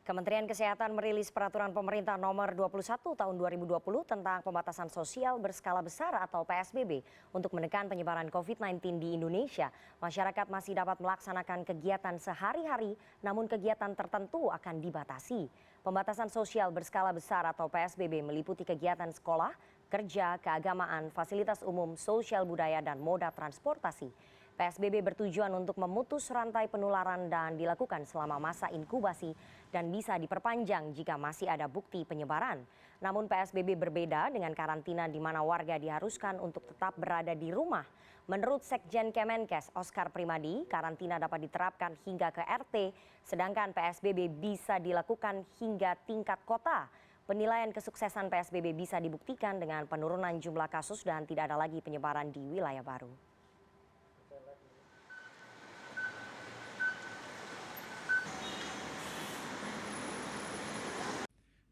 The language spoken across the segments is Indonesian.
Kementerian Kesehatan merilis peraturan pemerintah nomor 21 tahun 2020 tentang pembatasan sosial berskala besar atau PSBB untuk menekan penyebaran COVID-19 di Indonesia. Masyarakat masih dapat melaksanakan kegiatan sehari-hari, namun kegiatan tertentu akan dibatasi. Pembatasan sosial berskala besar atau PSBB meliputi kegiatan sekolah, kerja, keagamaan, fasilitas umum, sosial budaya, dan moda transportasi. PSBB bertujuan untuk memutus rantai penularan dan dilakukan selama masa inkubasi dan bisa diperpanjang jika masih ada bukti penyebaran. Namun PSBB berbeda dengan karantina di mana warga diharuskan untuk tetap berada di rumah. Menurut Sekjen Kemenkes Oscar Primadi, karantina dapat diterapkan hingga ke RT, sedangkan PSBB bisa dilakukan hingga tingkat kota. Penilaian kesuksesan PSBB bisa dibuktikan dengan penurunan jumlah kasus dan tidak ada lagi penyebaran di wilayah baru.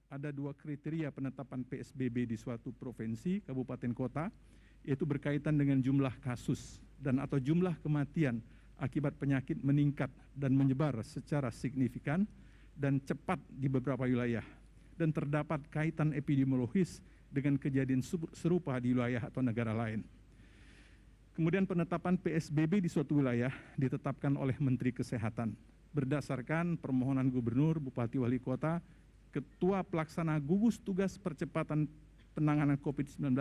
Ada dua kriteria penetapan PSBB di suatu provinsi, kabupaten, kota, yaitu berkaitan dengan jumlah kasus dan atau jumlah kematian akibat penyakit meningkat dan menyebar secara signifikan dan cepat di beberapa wilayah, dan terdapat kaitan epidemiologis dengan kejadian serupa di wilayah atau negara lain. Kemudian penetapan PSBB di suatu wilayah ditetapkan oleh Menteri Kesehatan berdasarkan permohonan gubernur, bupati, wali kota, Ketua Pelaksana Gugus Tugas Percepatan Penanganan COVID-19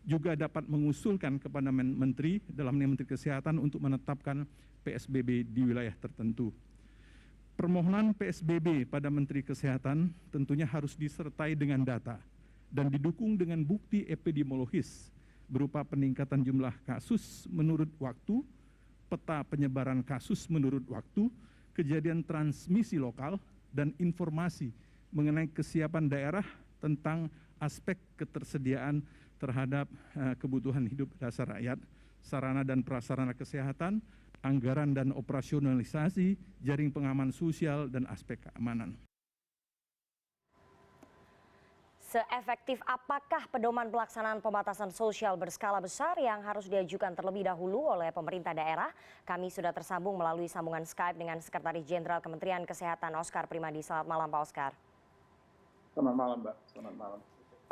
juga dapat mengusulkan kepada Menteri, dalamnya Menteri Kesehatan, untuk menetapkan PSBB di wilayah tertentu. Permohonan PSBB pada Menteri Kesehatan tentunya harus disertai dengan data dan didukung dengan bukti epidemiologis berupa peningkatan jumlah kasus menurut waktu, peta penyebaran kasus menurut waktu, kejadian transmisi lokal, dan informasi mengenai kesiapan daerah tentang aspek ketersediaan terhadap kebutuhan hidup dasar rakyat, sarana dan prasarana kesehatan, anggaran dan operasionalisasi, jaring pengaman sosial, dan aspek keamanan. Seefektif apakah pedoman pelaksanaan pembatasan sosial berskala besar yang harus diajukan terlebih dahulu oleh pemerintah daerah? Kami sudah tersambung melalui sambungan Skype dengan Sekretaris Jenderal Kementerian Kesehatan Oscar Primadi. Selamat malam, Pak Oscar. Selamat malam, Mbak. Selamat malam.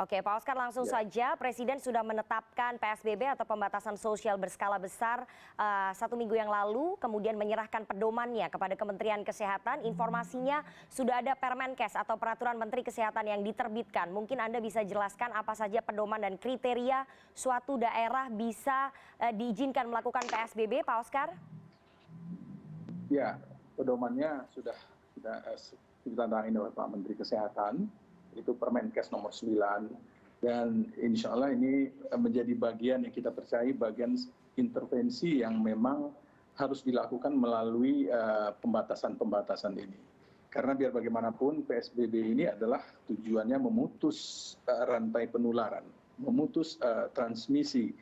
Oke, Pak Oscar, langsung saja. Presiden sudah menetapkan PSBB atau pembatasan sosial berskala besar 1 minggu yang lalu, kemudian menyerahkan pedomannya kepada Kementerian Kesehatan. Informasinya sudah ada Permenkes atau Peraturan Menteri Kesehatan yang diterbitkan. Mungkin Anda bisa jelaskan apa saja pedoman dan kriteria suatu daerah bisa diizinkan melakukan PSBB, Pak Oscar? Ya, pedomannya sudah ditandangin oleh Pak Menteri Kesehatan. Itu Permenkes nomor 9, dan insya Allah ini menjadi bagian yang kita percaya bagian intervensi yang memang harus dilakukan melalui pembatasan-pembatasan ini. Karena biar bagaimanapun PSBB ini adalah tujuannya memutus rantai penularan, memutus transmisi,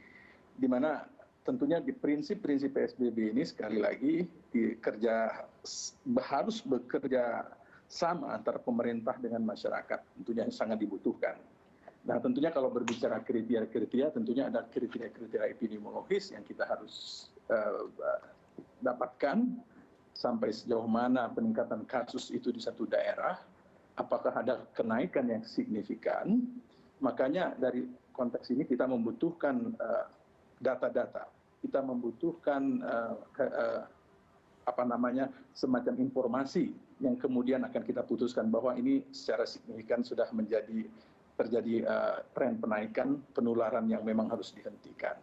di mana tentunya di prinsip-prinsip PSBB ini sekali lagi harus bekerja sama antara pemerintah dengan masyarakat, tentunya sangat dibutuhkan. Nah, tentunya kalau berbicara kriteria-kriteria, tentunya ada kriteria-kriteria epidemiologis yang kita harus dapatkan sampai sejauh mana peningkatan kasus itu di satu daerah, apakah ada kenaikan yang signifikan. Makanya dari konteks ini kita membutuhkan data-data, kita membutuhkan semacam informasi yang kemudian akan kita putuskan bahwa ini secara signifikan sudah terjadi tren penaikan penularan yang memang harus dihentikan.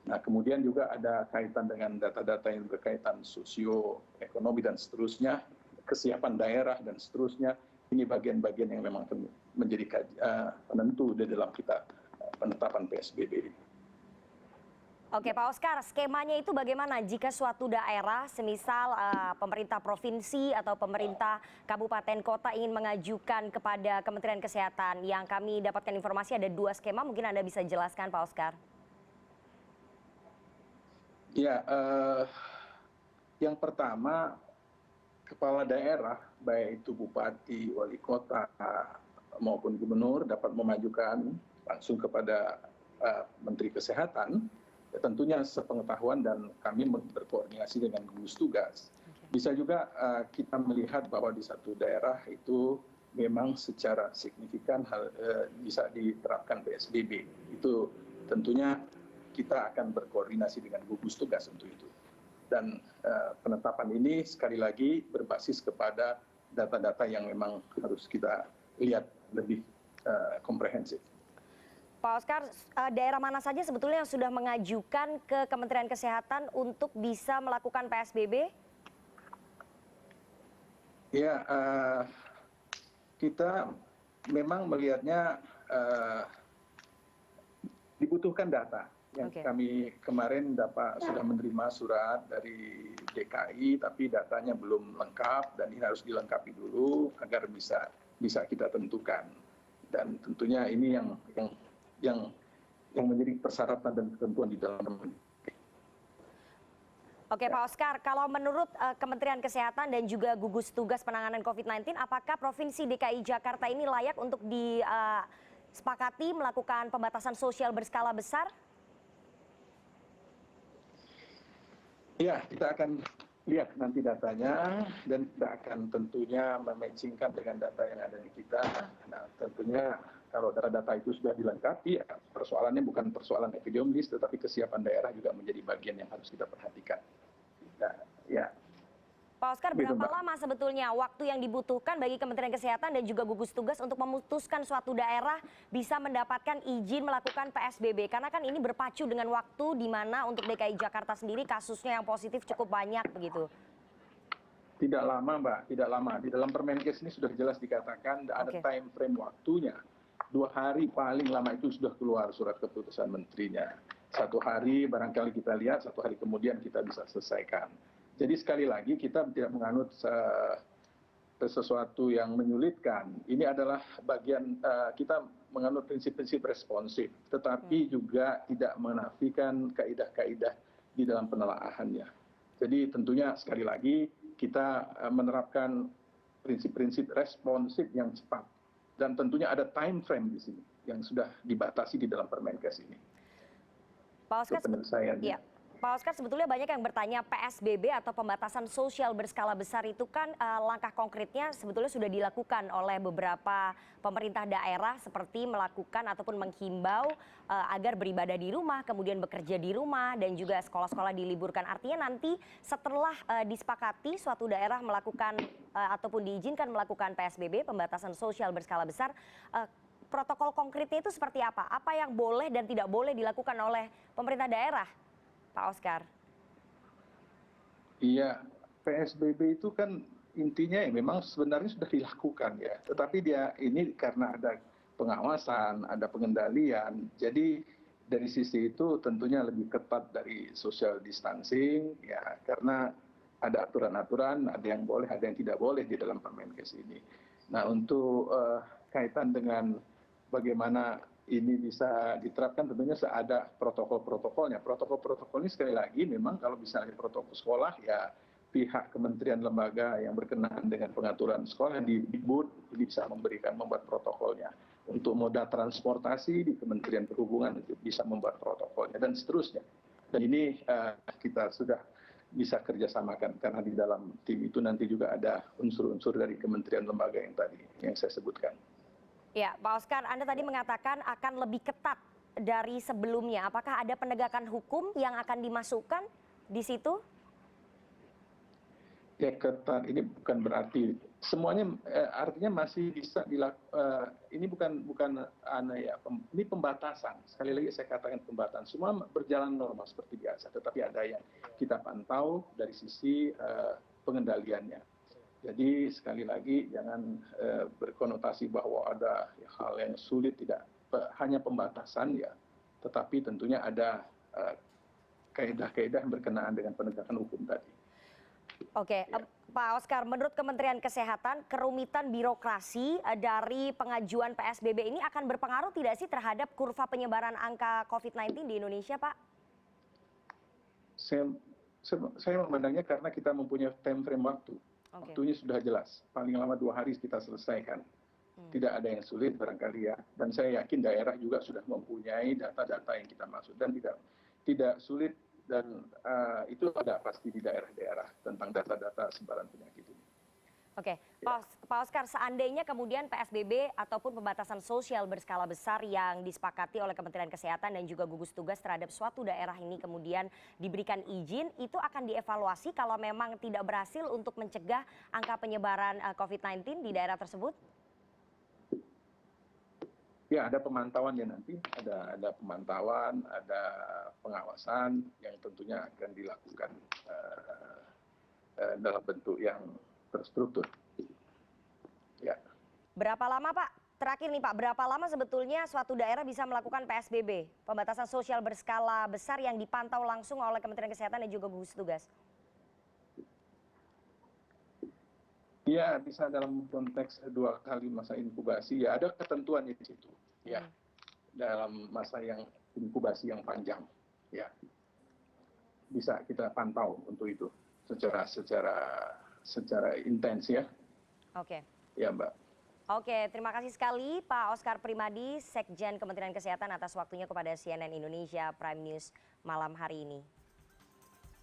Nah, kemudian juga ada kaitan dengan data-data yang berkaitan sosioekonomi dan seterusnya, kesiapan daerah dan seterusnya. Ini bagian-bagian yang memang menjadi penentu di dalam kita penetapan PSBB. Oke, Pak Oscar, skemanya itu bagaimana jika suatu daerah, semisal pemerintah provinsi atau pemerintah kabupaten kota ingin mengajukan kepada Kementerian Kesehatan? Yang kami dapatkan informasi ada 2 skema, mungkin Anda bisa jelaskan, Pak Oscar. Ya, yang pertama, kepala daerah, baik itu bupati, wali kota, maupun gubernur dapat memajukan langsung kepada Menteri Kesehatan. Tentunya sepengetahuan dan kami berkoordinasi dengan gugus tugas. Bisa juga kita melihat bahwa di satu daerah itu memang secara signifikan bisa diterapkan PSBB. Itu tentunya kita akan berkoordinasi dengan gugus tugas untuk itu. Dan penetapan ini sekali lagi berbasis kepada data-data yang memang harus kita lihat lebih komprehensif. Pak Oscar, daerah mana saja sebetulnya yang sudah mengajukan ke Kementerian Kesehatan untuk bisa melakukan PSBB? Ya, kita memang melihatnya dibutuhkan data. Yang kami kemarin sudah menerima surat dari DKI, tapi datanya belum lengkap dan ini harus dilengkapi dulu agar bisa kita tentukan. Dan tentunya ini yang menjadi persyaratan dan ketentuan di dalam. Oke Pak Oscar, kalau menurut Kementerian Kesehatan dan juga gugus tugas penanganan COVID-19, apakah Provinsi DKI Jakarta ini layak untuk disepakati melakukan pembatasan sosial berskala besar? Ya, kita akan lihat nanti datanya dan kita akan tentunya mematchingkan dengan data yang ada di kita. Nah, tentunya kalau data-data itu sudah dilengkapi, ya, persoalannya bukan persoalan epidemiologis, tetapi kesiapan daerah juga menjadi bagian yang harus kita perhatikan. Nah, ya. Pak Oscar, berapa lama sebetulnya waktu yang dibutuhkan bagi Kementerian Kesehatan dan juga gugus tugas untuk memutuskan suatu daerah bisa mendapatkan izin melakukan PSBB? Karena kan ini berpacu dengan waktu di mana untuk DKI Jakarta sendiri kasusnya yang positif cukup banyak begitu. Tidak lama Mbak, tidak lama. Di dalam Permenkes ini sudah jelas dikatakan ada time frame waktunya. 2 hari paling lama itu sudah keluar surat keputusan menterinya. 1 hari barangkali kita lihat, 1 hari kemudian kita bisa selesaikan. Jadi sekali lagi kita tidak menganut sesuatu yang menyulitkan. Ini adalah bagian kita menganut prinsip-prinsip responsif, tetapi juga tidak menafikan kaidah-kaidah di dalam penelaahannya. Jadi tentunya sekali lagi kita menerapkan prinsip-prinsip responsif yang cepat. Dan tentunya ada time frame di sini yang sudah dibatasi di dalam Permenkes ini. Pak Oscar, Pak Oscar, sebetulnya banyak yang bertanya PSBB atau pembatasan sosial berskala besar itu kan langkah konkretnya sebetulnya sudah dilakukan oleh beberapa pemerintah daerah seperti melakukan ataupun menghimbau agar beribadah di rumah, kemudian bekerja di rumah dan juga sekolah-sekolah diliburkan. Artinya nanti setelah disepakati suatu daerah melakukan ataupun diizinkan melakukan PSBB, pembatasan sosial berskala besar, protokol konkretnya itu seperti apa? Apa yang boleh dan tidak boleh dilakukan oleh pemerintah daerah? Pak Oscar. Iya, PSBB itu kan intinya ya memang sebenarnya sudah dilakukan ya. Tetapi dia ini karena ada pengawasan, ada pengendalian. Jadi dari sisi itu tentunya lebih ketat dari social distancing ya karena ada aturan-aturan, ada yang boleh, ada yang tidak boleh di dalam Permenkes ini. Nah, untuk kaitan dengan bagaimana ini bisa diterapkan tentunya ada protokol-protokolnya. Protokol-protokol ini sekali lagi memang kalau misalnya protokol sekolah ya pihak kementerian lembaga yang berkenaan dengan pengaturan sekolah di BUD ini bisa membuat protokolnya. Untuk moda transportasi di Kementerian Perhubungan bisa membuat protokolnya dan seterusnya. Dan ini kita sudah bisa kerjasamakan karena di dalam tim itu nanti juga ada unsur-unsur dari kementerian lembaga yang tadi yang saya sebutkan. Ya, Pak Oscar, Anda tadi mengatakan akan lebih ketat dari sebelumnya. Apakah ada penegakan hukum yang akan dimasukkan di situ? Ya, ketat ini bukan berarti semuanya artinya masih bisa dilakukan. Ini bukan ini pembatasan. Sekali lagi saya katakan pembatasan. Semua berjalan normal seperti biasa, tetapi ada yang kita pantau dari sisi pengendaliannya. Jadi sekali lagi jangan berkonotasi bahwa ada hal yang sulit, tidak hanya pembatasan ya, tetapi tentunya ada kaidah-kaidah yang berkenaan dengan penegakan hukum tadi. Oke, ya. Pak Oscar, menurut Kementerian Kesehatan, kerumitan birokrasi dari pengajuan PSBB ini akan berpengaruh tidak sih terhadap kurva penyebaran angka COVID-19 di Indonesia, Pak? Saya memandangnya karena kita mempunyai time frame waktu. Waktunya sudah jelas, paling lama 2 hari kita selesaikan. Tidak ada yang sulit barangkali ya. Dan saya yakin daerah juga sudah mempunyai data-data yang kita maksud. Dan tidak sulit dan itu ada pasti di daerah-daerah tentang data-data sebaran penyakit ini. Oke, Pak Oscar, seandainya kemudian PSBB ataupun pembatasan sosial berskala besar yang disepakati oleh Kementerian Kesehatan dan juga gugus tugas terhadap suatu daerah ini kemudian diberikan izin, itu akan dievaluasi kalau memang tidak berhasil untuk mencegah angka penyebaran COVID-19 di daerah tersebut? Ya, ada pemantauan ya nanti, ada pemantauan, ada pengawasan yang tentunya akan dilakukan dalam bentuk yang terstruktur. Ya. Berapa lama Pak? Terakhir nih Pak, berapa lama sebetulnya suatu daerah bisa melakukan PSBB, pembatasan sosial berskala besar yang dipantau langsung oleh Kementerian Kesehatan dan juga gugus tugas? Ya, bisa dalam konteks 2 kali masa inkubasi, ya ada ketentuan di situ. Ya, dalam masa yang inkubasi yang panjang, ya bisa kita pantau untuk itu secara intens ya. Oke. Ya Mbak. Oke, terima kasih sekali Pak Oscar Primadi, Sekjen Kementerian Kesehatan atas waktunya kepada CNN Indonesia Prime News malam hari ini.